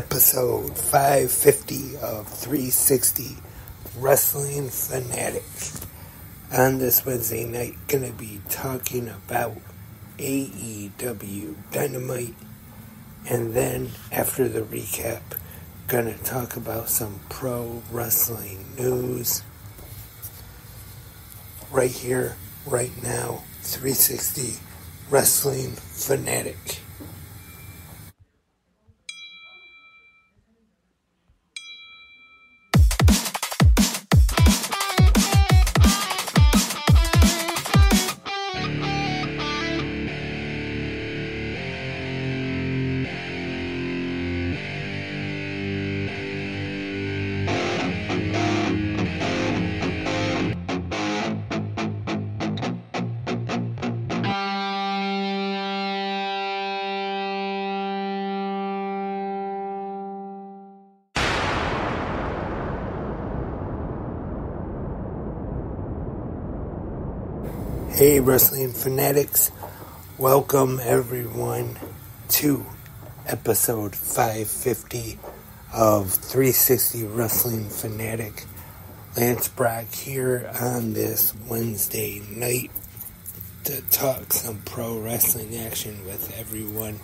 episode 550 of 360 Wrestling Fanatic. On this Wednesday night, going to be talking about AEW Dynamite, and then after the recap, going to talk about some pro wrestling news. Right here, right now, 360 Wrestling Fanatic. Hey Wrestling Fanatics, welcome everyone to episode 550 of 360 Wrestling Fanatic. Lance Brock here on this Wednesday night to talk some pro wrestling action with everyone.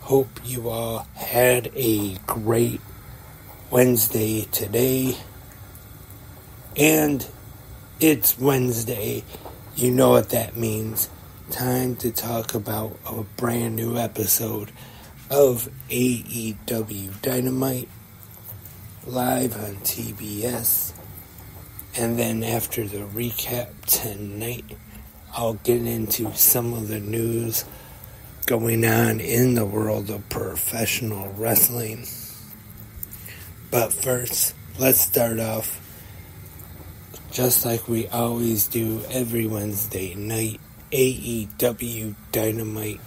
Hope you all had a great Wednesday today, and it's Wednesday. You know what that means. Time to talk about a brand new episode of AEW Dynamite live on TBS. And then after the recap tonight, I'll get into some of the news going on in the world of professional wrestling. But first, let's start off just like we always do every Wednesday night, AEW Dynamite.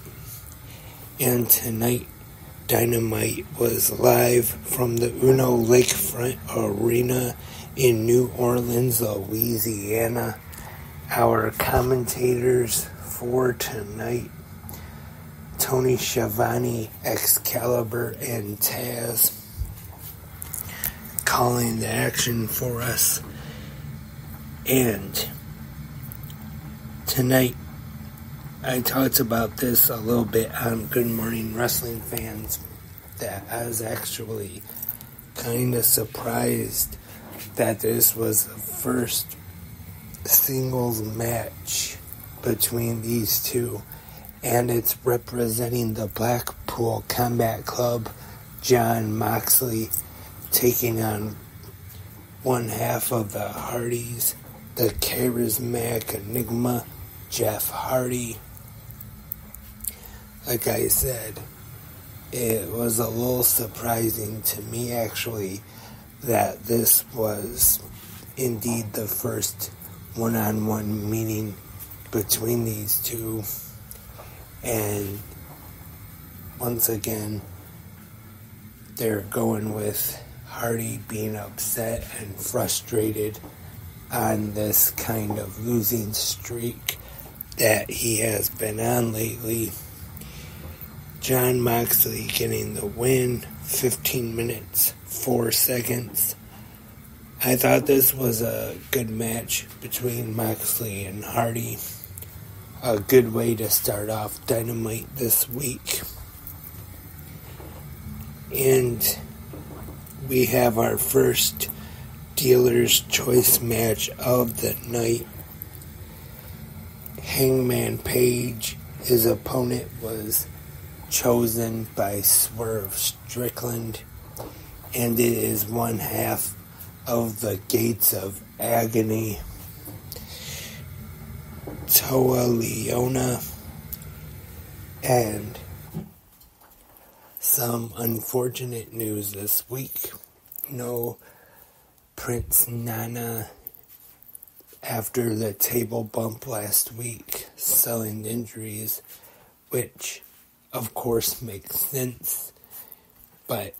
And tonight, Dynamite was live from the Uno Lakefront Arena in New Orleans, Louisiana. Our commentators for tonight, Tony Schiavone, Excalibur, and Taz, calling the action for us. And tonight, I talked about this a little bit on Good Morning Wrestling Fans, that I was actually kind of surprised that this was the first singles match between these two, and it's representing the Blackpool Combat Club, Jon Moxley, taking on one half of the Hardys, the charismatic enigma, Jeff Hardy. Like I said, it was a little surprising to me, actually, that this was indeed the first one-on-one meeting between these two. And once again, they're going with Hardy being upset and frustrated on this kind of losing streak that he has been on lately. Jon Moxley getting the win, 15 minutes, 4 seconds. I thought this was a good match between Moxley and Hardy. A good way to start off Dynamite this week. And we have our first Dealer's Choice match of the night. Hangman Page, his opponent, was chosen by Swerve Strickland, and it is one half of the Gates of Agony. Toa Leona, and some unfortunate news this week. No Prince Nana after the table bump last week, selling injuries, which of course makes sense, but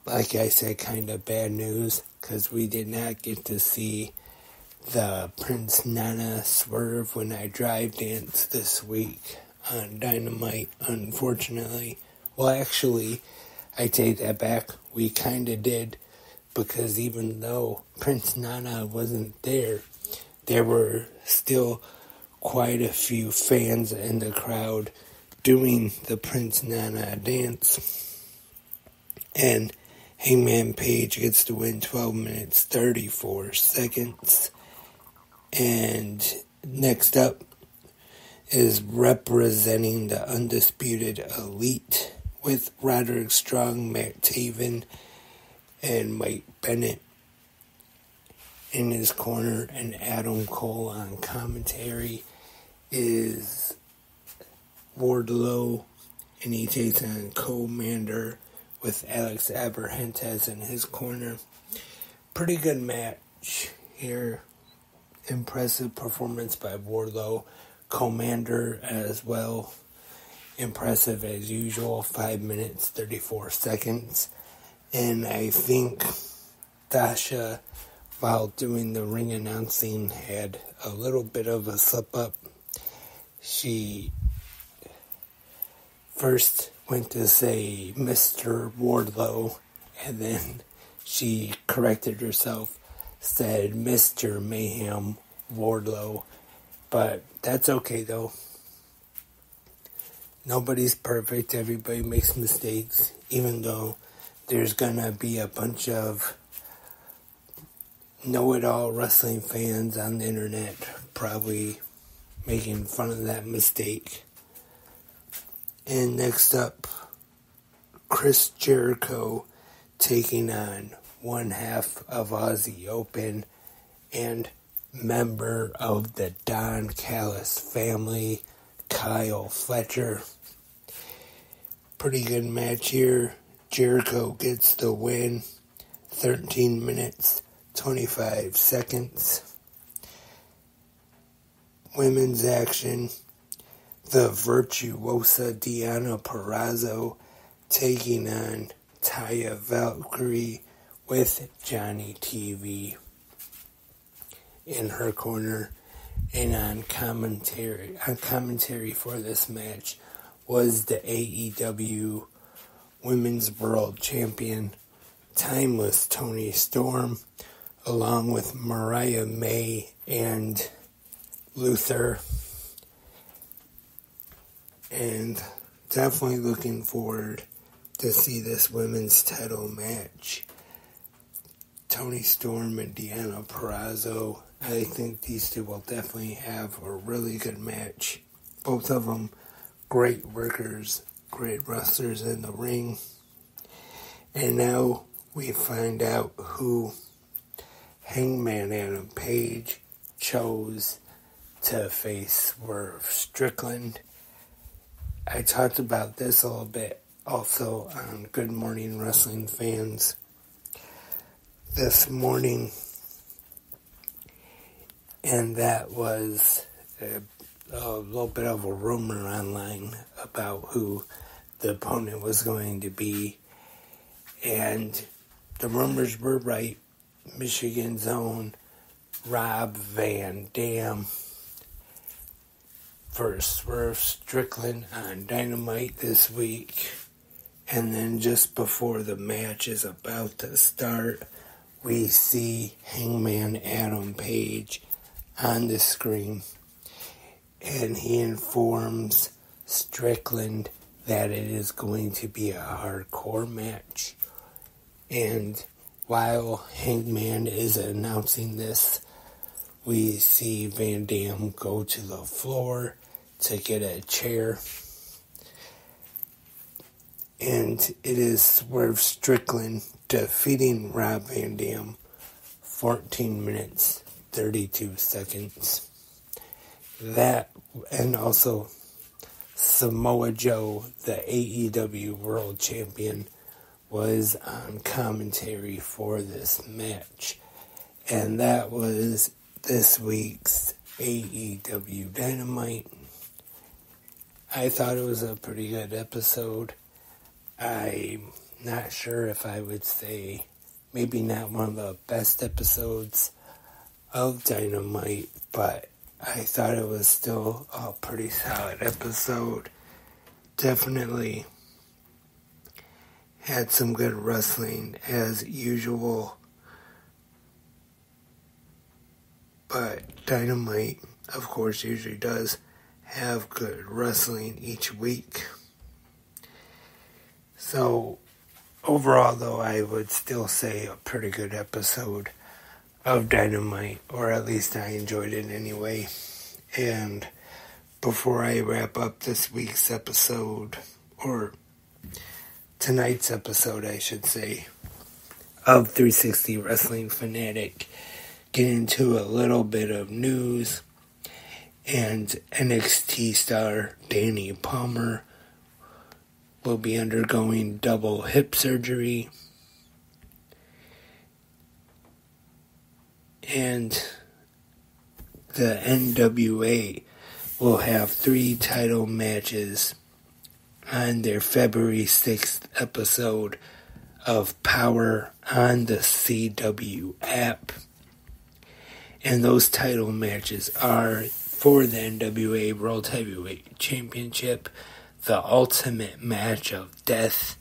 like I said, kind of bad news, because we did not get to see the Prince Nana Swerve When I Drive dance this week on Dynamite, unfortunately. Well, actually, I take that back. We kind of did, because even though Prince Nana wasn't there, there were still quite a few fans in the crowd doing the Prince Nana dance. And Hangman Page gets to win 12 minutes 34 seconds. And next up is representing the Undisputed Elite with Roderick Strong, Matt Taven, and Mike Bennett in his corner, and Adam Cole on commentary is Wardlow, and he takes on Commander with Alex Abrahantes in his corner. Pretty good match here. Impressive performance by Wardlow. Commander as well. Impressive as usual. 5 minutes, 34 seconds. And I think Dasha, while doing the ring announcing, had a little bit of a slip up. She first went to say Mr. Wardlow, and then she corrected herself, said Mr. Mayhem Wardlow. But that's okay though. Nobody's perfect. Everybody makes mistakes, even though there's gonna be a bunch of know-it-all wrestling fans on the internet probably making fun of that mistake. And next up, Chris Jericho taking on one half of Aussie Open and member of the Don Callis family, Kyle Fletcher. Pretty good match here. Jericho gets the win. 13 minutes, 25 seconds. Women's action. The virtuosa Deonna Purrazzo taking on Taya Valkyrie with Johnny TV in her corner. And on commentary for this match was the AEW Women's World Champion, Timeless Toni Storm, along with Mariah May and Luther. And definitely looking forward to see this women's title match. Toni Storm and Deonna Purrazzo. I think these two will definitely have a really good match. Both of them great workers, great wrestlers in the ring. And now we find out who Hangman Adam Page chose to face Swerve Strickland. I talked about this a little bit also on Good Morning Wrestling Fans this morning. And that was a little bit of a rumor online about who the opponent was going to be. And the rumors were right. Michigan's own Rob Van Dam for Swerve Strickland on Dynamite this week. And then just before the match is about to start, we see Hangman Adam Page on the screen, and he informs Strickland that it is going to be a hardcore match. And while Hangman is announcing this, we see Van Dam go to the floor to get a chair. And it is Swerve Strickland defeating Rob Van Dam, 14 minutes, 32 seconds. That, and also Samoa Joe, the AEW World Champion, was on commentary for this match. And that was this week's AEW Dynamite. I thought it was a pretty good episode. I'm not sure if I would say maybe not one of the best episodes of Dynamite, but I thought it was still a pretty solid episode. Definitely had some good wrestling as usual. But Dynamite, of course, usually does have good wrestling each week. So, overall, though, I would still say a pretty good episode of Dynamite, or at least I enjoyed it anyway. And before I wrap up this week's episode, or tonight's episode, I should say, of 360 Wrestling Fanatic, get into a little bit of news. And NXT star Danny Palmer will be undergoing double hip surgery. And the NWA will have 3 title matches on their February 6th episode of Power on the CW app. And those title matches are for the NWA World Heavyweight Championship, the Ultimate Match of Death,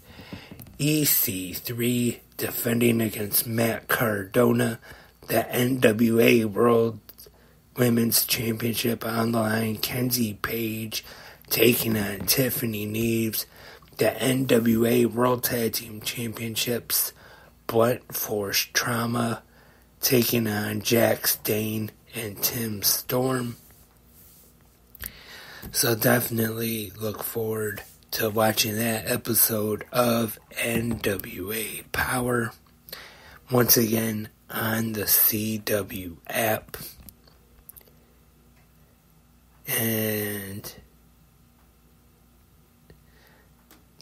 EC3 defending against Matt Cardona, the NWA World Women's Championship on the line, Kenzie Page taking on Tiffany Neves, the NWA World Tag Team Championships, Blunt Force Trauma taking on Jax Dane and Tim Storm. So definitely look forward to watching that episode of NWA Power. Once again on the CW app. And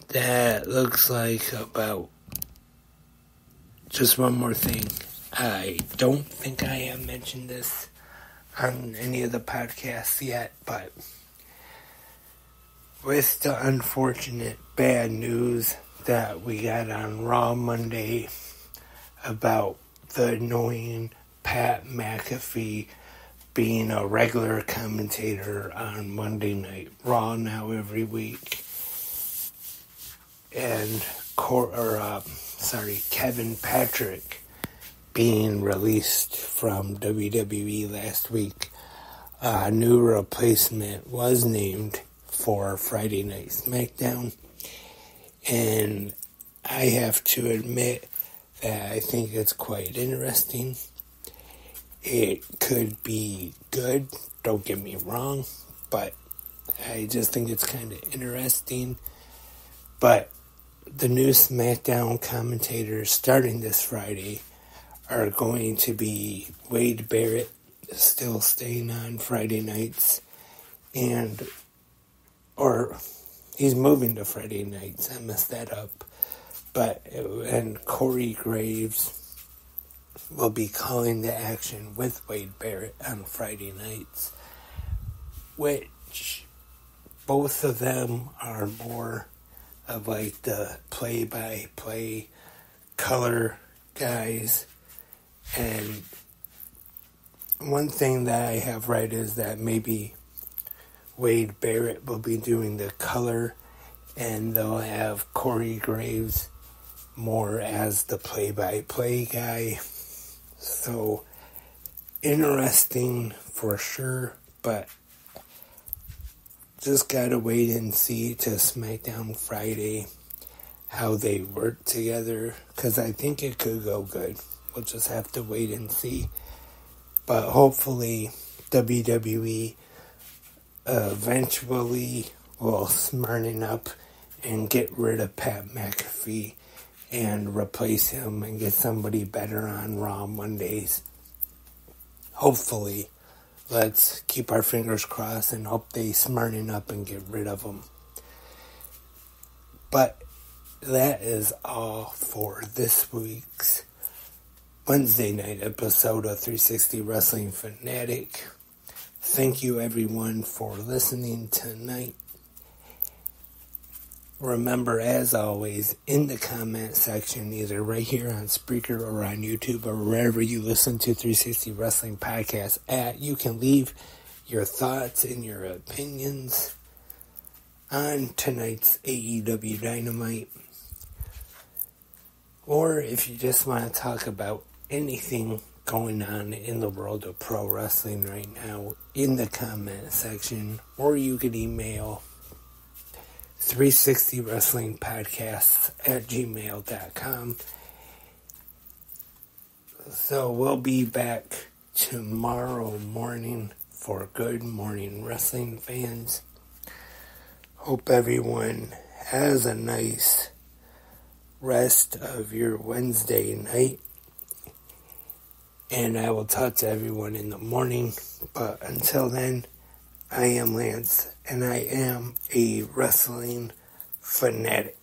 that looks like about just one more thing. I don't think I have mentioned this on any of the podcasts yet, but with the unfortunate bad news that we got on Raw Monday about the annoying Pat McAfee being a regular commentator on Monday Night Raw now every week, and Kevin Patrick being released from WWE last week, a new replacement was named for Friday Night SmackDown, and I have to admit that I think it's quite interesting. It could be good, don't get me wrong, but I just think it's kind of interesting. But the new SmackDown commentators starting this Friday are going to be Wade Barrett, still staying on Friday nights, or he's moving to Friday nights, I messed that up, and Corey Graves will be calling the action with Wade Barrett on Friday nights, which both of them are more of like the play-by-play color guys. And one thing that I have read is that maybe Wade Barrett will be doing the color, and they'll have Corey Graves more as the play-by-play guy. So, interesting for sure, but just gotta wait and see to SmackDown Friday how they work together, because I think it could go good. We'll just have to wait and see. But hopefully WWE eventually will smarten up and get rid of Pat McAfee and replace him and get somebody better on Raw Mondays. Hopefully. Let's keep our fingers crossed and hope they smarten up and get rid of him. But that is all for this week's Wednesday night episode of 360 Wrestling Fanatic. Thank you everyone for listening tonight. Remember, as always, in the comment section, either right here on Spreaker or on YouTube or wherever you listen to 360 Wrestling Podcast at, you can leave your thoughts and your opinions on tonight's AEW Dynamite. Or if you just want to talk about anything going on in the world of pro wrestling right now in the comment section, or you could email 360wrestlingpodcasts@gmail.com. So we'll be back tomorrow morning for Good Morning Wrestling fans. Hope everyone has a nice rest of your Wednesday night. And I will talk to everyone in the morning. But until then, I am Lance, and I am a wrestling fanatic.